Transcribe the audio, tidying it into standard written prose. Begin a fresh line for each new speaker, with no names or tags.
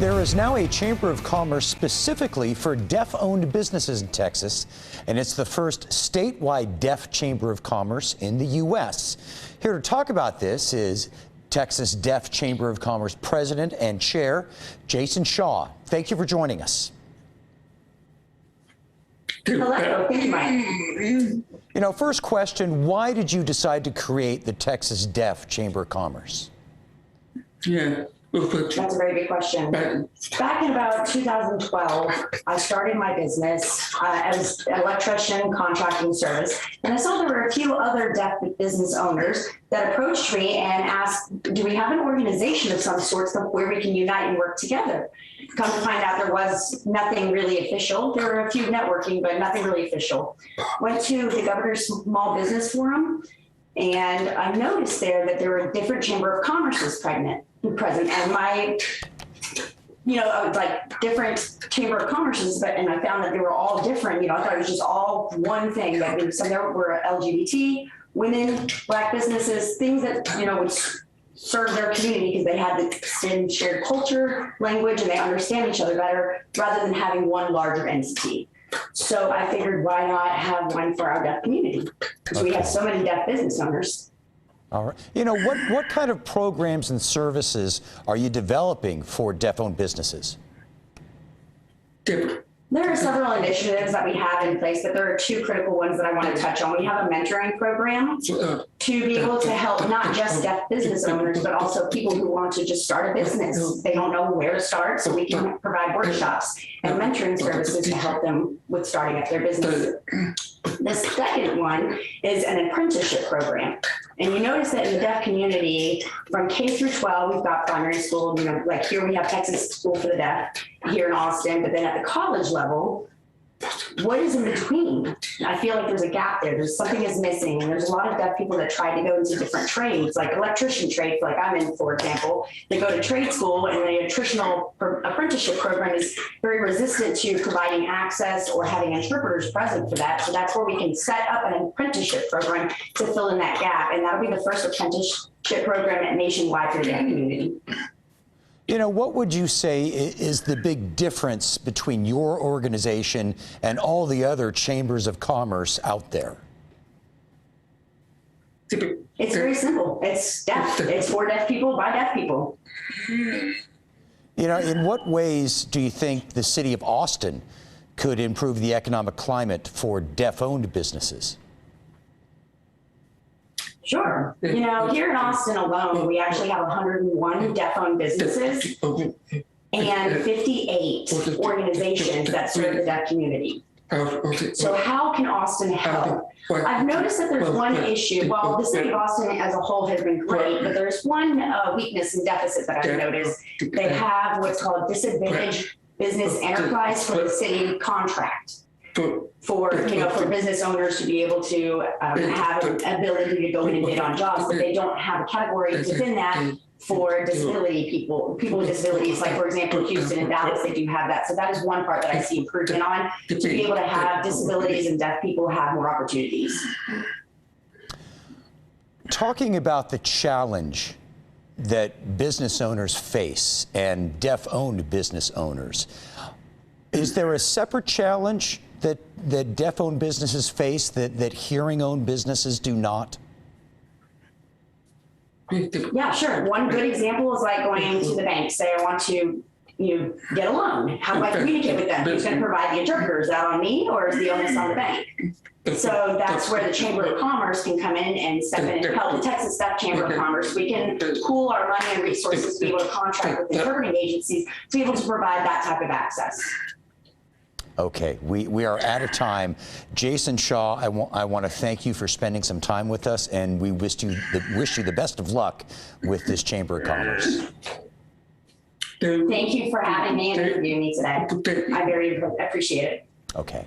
There is now a Chamber of Commerce specifically for deaf-owned businesses in Texas, and it's the first statewide deaf Chamber of Commerce in the U.S. Here to talk about this is Texas Deaf Chamber of Commerce President and Chair, Jason Shaw. Thank you for joining us.
Hello, thank you, Mike.
You know, first question, why did you decide to create the Texas Deaf Chamber of Commerce?
That's a very good question. Back in about 2012, I started my business as an electrician contracting service, and I saw there were a few other deaf business owners that approached me and asked, do we have an organization of some sort where we can unite and work together? Come to find out there was nothing really official. There were a few networking, but nothing really official. Went to the Governor's Small Business Forum, and I noticed there that there were different Chamber of Commerce's present, and my, like different Chamber of Commerce's, and I found that they were all different. I thought it was just all one thing. That some there were LGBT, women, Black businesses, things that would serve their community because they had the same shared culture, language, and they understand each other better rather than having one larger entity. So I figured, why not have one for our deaf community? Because we have so many deaf business owners.
All right. What kind of programs and services are you developing for deaf-owned businesses?
There are several initiatives that we have in place, but there are two critical ones that I want to touch on. We have a mentoring program to be able to help not just deaf business owners, but also people who want to just start a business. They don't know where to start, so we can provide workshops and mentoring services to help them with starting up their business. The second one is an apprenticeship program. And you notice that in the deaf community, from K through 12, we've got primary school, like here we have Texas School for the Deaf here in Austin, but then at the college level, what is in between? I feel like there's a gap there. There's something is missing. And there's a lot of deaf people that try to go into different trades, like electrician trades, like I'm in, for example. They go to trade school and the nutritional apprenticeship program is very resistant to providing access or having interpreters present for that. So that's where we can set up an apprenticeship program to fill in that gap. And that'll be the first apprenticeship program nationwide for the deaf community.
What would you say is the big difference between your organization and all the other chambers of commerce out there?
It's very simple. It's deaf. It's for deaf people by deaf people.
In what ways do you think the city of Austin could improve the economic climate for deaf-owned businesses?
Sure. Here in Austin alone, we actually have 101 deaf-owned businesses and 58 organizations that serve the deaf community. So how can Austin help? I've noticed that there's one issue. Well, the city of Austin as a whole has been great, but there's one weakness and deficit that I've noticed. They have what's called disadvantaged business enterprise for the city contract. For business owners to be able to have an ability to go in and bid on jobs, but they don't have a category within that for disability people with disabilities. Like, for example, Houston and Dallas, they do have that. So that is one part that I see improvement on, to be able to have disabilities and deaf people have more opportunities.
Talking about the challenge that business owners face and deaf-owned business owners, is there a separate challenge that deaf-owned businesses face that hearing-owned businesses do not?
Yeah, sure. One good example is like going to the bank. Say I want to get a loan. How do I communicate with them? Who's going to provide the interpreter? Is that on me or is the onus on the bank? So that's where the Chamber of Commerce can come in and step in and help. The Texas Deaf Chamber of Commerce, we can pool our money and resources to be able to contract with interpreting agencies to be able to provide that type of access.
Okay, we are out of time. Jason Shaw, I want to thank you for spending some time with us, and we wish you the best of luck with this Chamber of Commerce.
Thank you for having me and interviewing me today. I very appreciate it.
Okay.